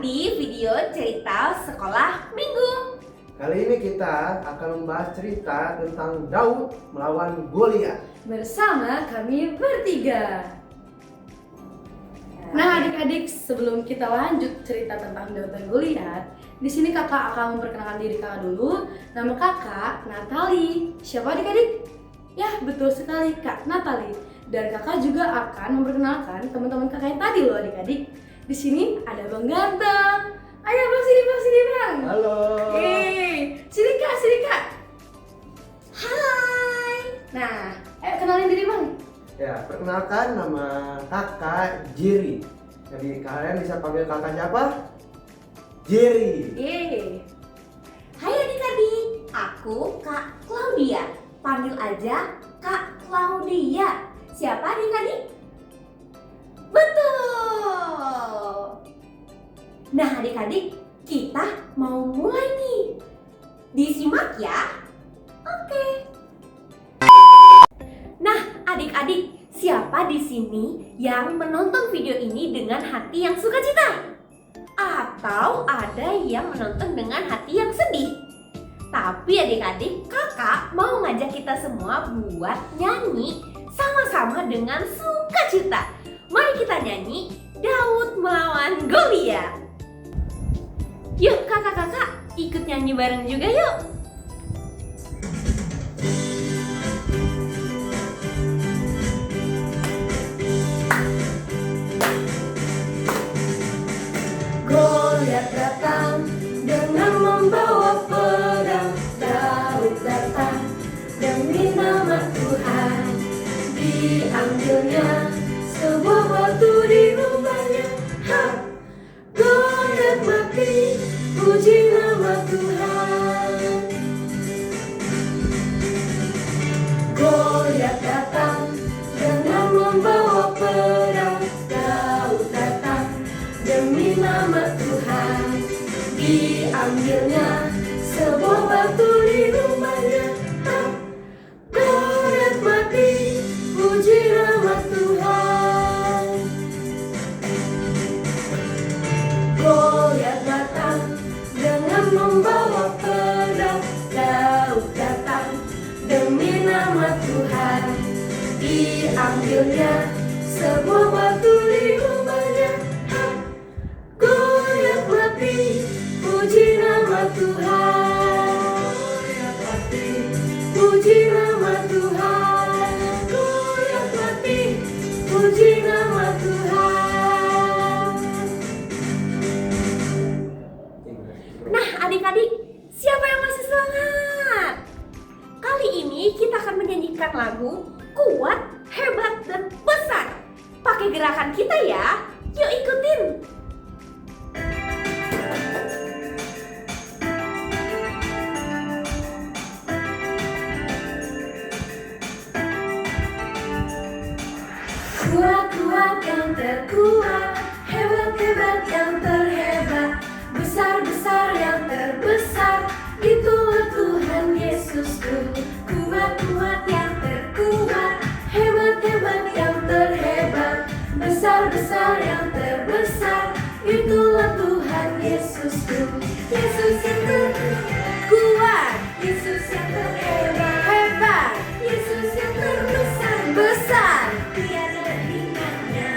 di video cerita sekolah minggu. Kali ini kita akan membahas cerita tentang Daud melawan Goliat bersama kami bertiga. Nah adik-adik, sebelum kita lanjut cerita tentang Daud dan Goliat, di sini kakak akan memperkenalkan diri kakak dulu. Nama kakak Natali. Siapa adik-adik? Ya betul sekali, Kak Natali. Dan kakak juga akan memperkenalkan teman-teman kakak yang tadi loh adik-adik. Di sini ada Bang Ganteng. Ayo bang, sini bang. Halo. Sini kak. Hai. Nah, ayo kenalin diri bang. Ya, perkenalkan nama kakak Jerry. Jadi kalian bisa panggil kakak siapa? Jerry. Yeay. Hai adik-adik, aku Kak Claudia. Panggil aja Kak Claudia. Siapa adik-adik? Betul. Nah adik-adik, kita mau mulai nih. Disimak ya. Oke. Nah adik-adik, siapa di sini yang menonton video ini dengan hati yang sukacita? Atau ada yang menonton dengan hati yang sedih? Tapi adik-adik, kakak mau ngajak kita semua buat nyanyi sama-sama dengan sukacita. Mari kita nyanyi Daud melawan Goliat. Yuk kakak-kakak ikut nyanyi bareng juga yuk. Goliat datang dengan membawa pedang. Daud datang demi nama Tuhan. Diambilnya sebuah batu di rumahnya. Ha! Goliat mati, puji nama Tuhan. Goliat datang dengan membawa pedang. Daud datang demi nama Tuhan. Diambilnya sebuah batu di rumahnya. Ha! Goliat mati, puji nama Tuhan. Goliat datang dengan membawa pedang. Daud datang demi nama Tuhan. Diambilnya sebuah batu di rumahnya. Ha! Goliat mati, puji nama Tuhan. Goliat mati, puji nama Tuhan. Goliat mati, puji nama Tuhan. Nah adik-adik, siapa yang masih semangat? Kali ini kita akan menyanyikan lagu Kuat, Hebat, dan Besar. Pakai gerakan kita ya, yuk ikutin. Kuat-kuat yang terkuat, hebat-hebat yang terhebat, besar-besar yang terbesar, itulah Tuhan Yesusku. Kuat-kuat yang terkuat, hebat-hebat yang terhebat, besar-besar yang terbesar, itulah Tuhan Yesusku. Yesus yang terkuat, Yesus yang terhebat, hebat, Yesus yang terbesar, besar, tiada tandingannya.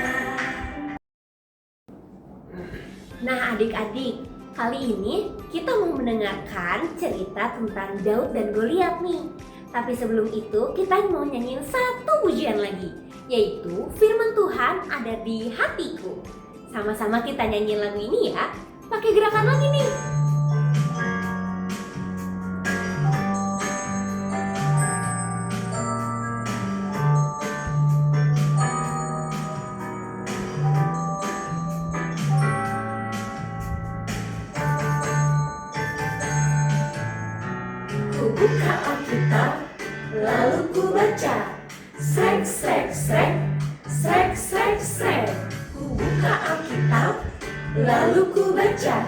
Nah adik-adik, kali ini kita mau mendengarkan cerita tentang Daud dan Goliat nih. Tapi sebelum itu kita mau nyanyiin satu pujian lagi, yaitu firman Tuhan ada di hatiku. Sama-sama kita nyanyiin lagu ini ya, pakai gerakan lagi nih. Ku buka Alkitab, lalu ku baca. Srek, srek, srek, srek, srek, srek. Ku buka Alkitab, lalu ku baca.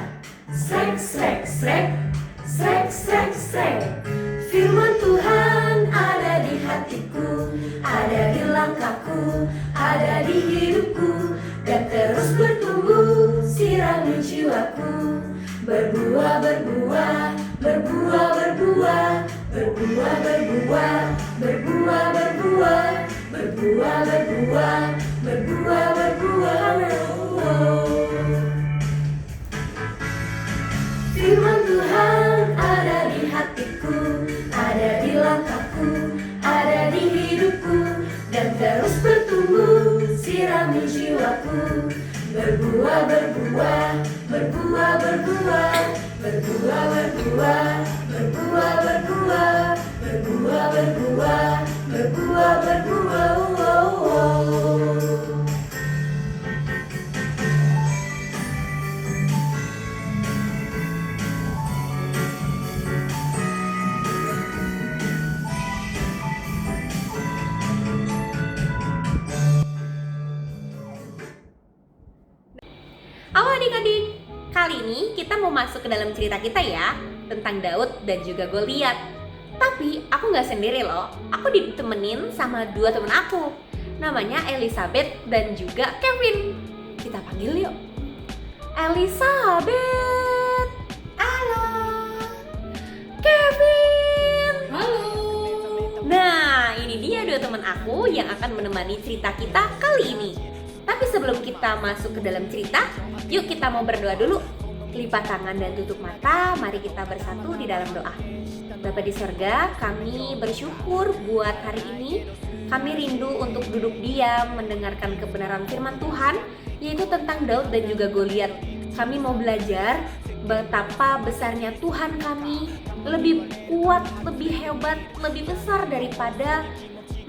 Srek, srek, srek, srek, srek, srek. Firman Tuhan ada di hatiku, ada di langkahku, ada di hidupku, dan terus bertumbuh sirami sirami jiwaku. Berbuah, berbuah, berbuah, berbuah, berbuah, berbuah, berbuah, berbuah, berbuah, berbuah, berbuah, berbuah. Firman Tuhan ada di hatiku, ada di langkahku, ada di hidupku, dan terus bertumbuh, sirami jiwaku. Berbuah, berbuah, berbuah, berbuah, berbuah, berbuah, berbuah, berbuah, berbuah, berbuah, berbuah, berbuah, Halo adik-adik, kali ini kita mau masuk ke dalam cerita kita ya, tentang Daud dan juga Goliat. Tapi aku nggak sendiri loh, aku ditemenin sama dua temen aku, namanya Elizabeth dan juga Kevin. Kita panggil yuk. Elizabeth. Halo. Kevin. Halo. Nah, ini dia dua teman aku yang akan menemani cerita kita kali ini. Tapi sebelum kita masuk ke dalam cerita, yuk kita mau berdoa dulu. Lipat tangan dan tutup mata, mari kita bersatu di dalam doa. Bapa di sorga, kami bersyukur buat hari ini. Kami rindu untuk duduk diam, mendengarkan kebenaran firman Tuhan, yaitu tentang Daud dan juga Goliat. Kami mau belajar betapa besarnya Tuhan kami, lebih kuat, lebih hebat, lebih besar daripada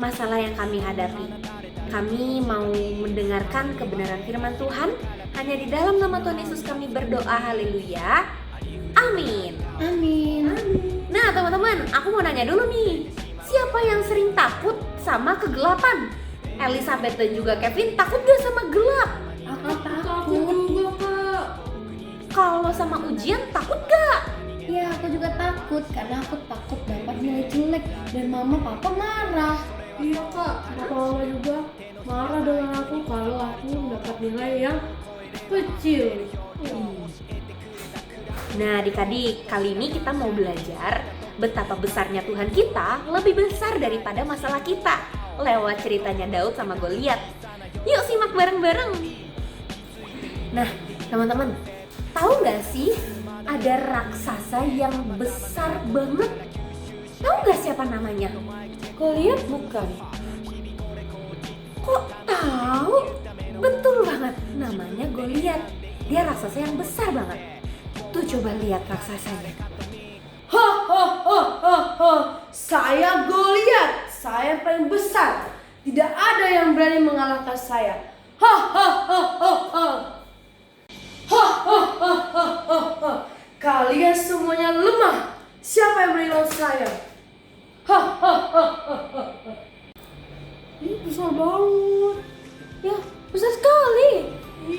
masalah yang kami hadapi. Kami mau mendengarkan kebenaran firman Tuhan. Hanya di dalam nama Tuhan Yesus kami berdoa, haleluya, amin. Amin. Nah teman-teman, aku mau nanya dulu nih, siapa yang sering takut sama kegelapan? Elizabeth dan juga Kevin takut gak sama gelap? Aku takut juga, Kak. Kalau sama ujian takut gak? Ya, aku juga takut karena aku takut dapat nilai jelek dan mama papa marah. Iya, Kak. Papa mama juga marah dengan aku kalau aku dapat nilai yang kecil. Nah adik-adik, kali ini kita mau belajar betapa besarnya Tuhan kita lebih besar daripada masalah kita lewat ceritanya Daud sama Goliat. Yuk simak bareng-bareng. Nah teman-teman, tahu gak sih ada raksasa yang besar banget? Tahu gak siapa namanya? Goliat bukan? Kok tahu? Betul banget, namanya Goliat. Dia raksasa yang besar banget. Tuh coba lihat raksasanya. Saya Goliat, saya yang paling besar. Tidak ada yang berani mengalahkan saya. Kalian semuanya lemah. Siapa yang berani lawan saya? Ini besar banget. Ya, besar sekali.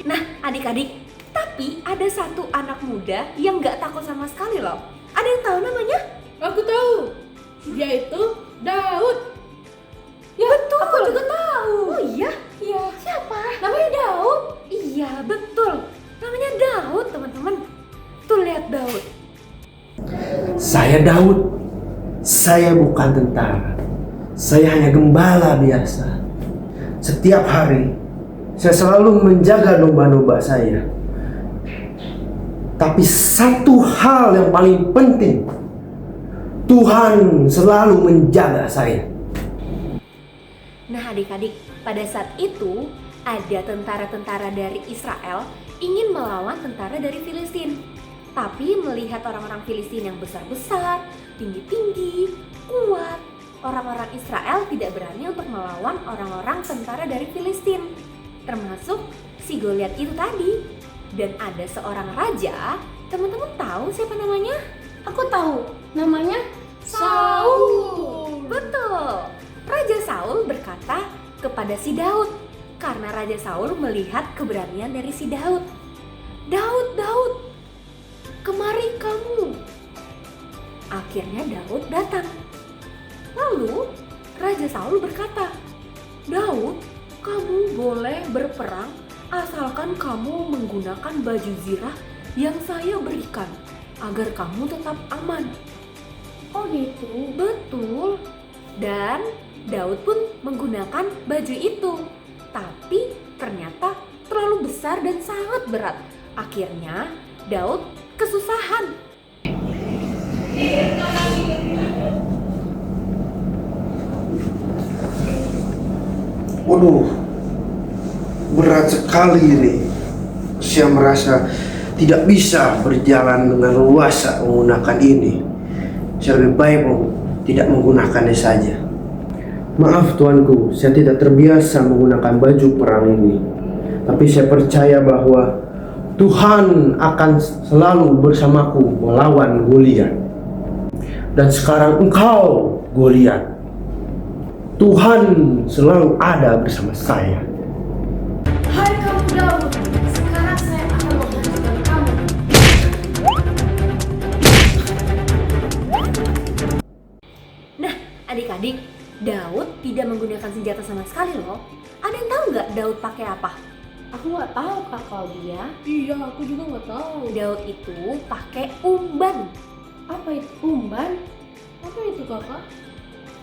Nah adik-adik, tapi ada satu anak muda yang gak takut sama sekali loh. Ada yang tahu namanya? Aku tahu. Dia itu Daud. Ya betul. Aku juga tahu. Oh iya? Iya. Siapa? Namanya Daud? Iya betul. Namanya Daud teman-teman. Tuh lihat Daud. Saya Daud. Saya bukan tentara. Saya hanya gembala biasa. Setiap hari saya selalu menjaga domba-domba saya. Tapi satu hal yang paling penting, Tuhan selalu menjaga saya. Nah adik-adik, pada saat itu ada tentara-tentara dari Israel ingin melawan tentara dari Filistin. Tapi melihat orang-orang Filistin yang besar-besar, tinggi-tinggi, kuat, orang-orang Israel tidak berani untuk melawan orang-orang tentara dari Filistin, termasuk si Goliat itu tadi. Dan ada seorang raja, teman-teman tahu siapa namanya? Aku tahu. Namanya Saul. Betul. Raja Saul berkata kepada si Daud, karena Raja Saul melihat keberanian dari si Daud. Daud, Daud, kemari kamu. Akhirnya Daud datang. Lalu Raja Saul berkata, Daud, kamu boleh berperang asalkan kamu menggunakan baju zirah yang saya berikan agar kamu tetap aman. Oh gitu. Betul. Dan Daud pun menggunakan baju itu. Tapi ternyata terlalu besar dan sangat berat. Akhirnya Daud kesusahan. Waduh, berat sekali ini. Saya merasa tidak bisa berjalan dengan luasa menggunakan ini. Saya lebih baik tidak menggunakannya saja. Maaf tuanku, saya tidak terbiasa menggunakan baju perang ini. Tapi saya percaya bahwa Tuhan akan selalu bersamaku melawan Goliat. Dan sekarang engkau, Goliat, Tuhan selalu ada bersama saya. Hai kamu Daud, sekarang saya akan menghancurkan kamu. Nah, adik-adik, Daud tidak menggunakan senjata sama sekali loh. Ada yang tahu nggak Daud pakai apa? Aku nggak tahu Kak Claudia. Iya, aku juga nggak tahu. Daud itu pakai umban. Apa itu umban? Apa itu kakak?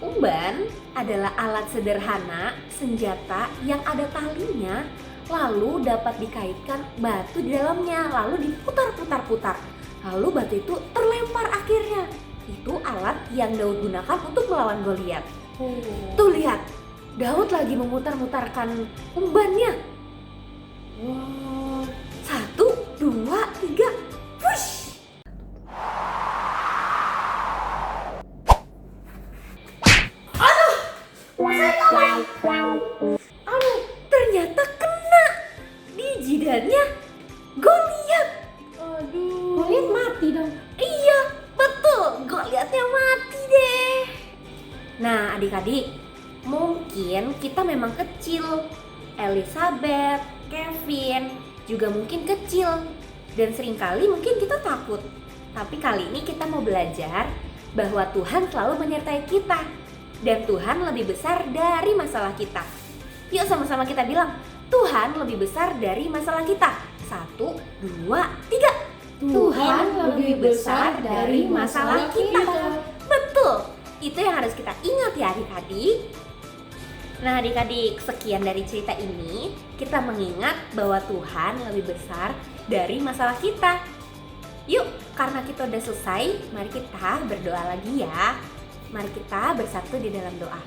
Umban adalah alat sederhana senjata yang ada talinya, lalu dapat dikaitkan batu di dalamnya, lalu diputar-putar-putar. Lalu batu itu terlempar akhirnya. Itu alat yang Daud gunakan untuk melawan Goliat. Tuh lihat, Daud lagi memutar-mutarkan umbannya. Wow. 1, 2, 3, push! Aduh, ternyata kena di jidatnya Goliat. Aduh. Goliat mati dong. Iya, betul. Goliatnya mati deh. Nah, adik-adik, mungkin kita memang kecil. Elizabeth, Kevin juga mungkin kecil. Dan seringkali mungkin kita takut. Tapi kali ini kita mau belajar bahwa Tuhan selalu menyertai kita. Dan Tuhan lebih besar dari masalah kita. Yuk sama-sama kita bilang, Tuhan lebih besar dari masalah kita. 1, 2, 3. Tuhan lebih besar dari masalah kita. Betul, itu yang harus kita ingat ya adik-adik. Nah adik-adik, sekian dari cerita ini, kita mengingat bahwa Tuhan lebih besar dari masalah kita. Yuk, karena kita udah selesai, mari kita berdoa lagi ya. Mari kita bersatu di dalam doa.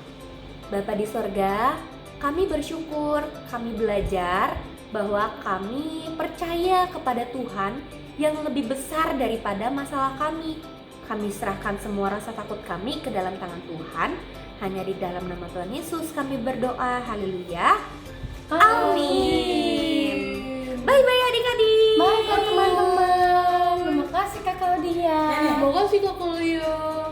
Bapa di sorga, kami bersyukur, kami belajar bahwa kami percaya kepada Tuhan yang lebih besar daripada masalah kami. Kami serahkan semua rasa takut kami ke dalam tangan Tuhan. Hanya di dalam nama Tuhan Yesus kami berdoa. Haleluya. Amin. Bye-bye adik-adik. Bye teman-teman. Terima kasih Kak Claudia. Terima kasih Kak Claudia.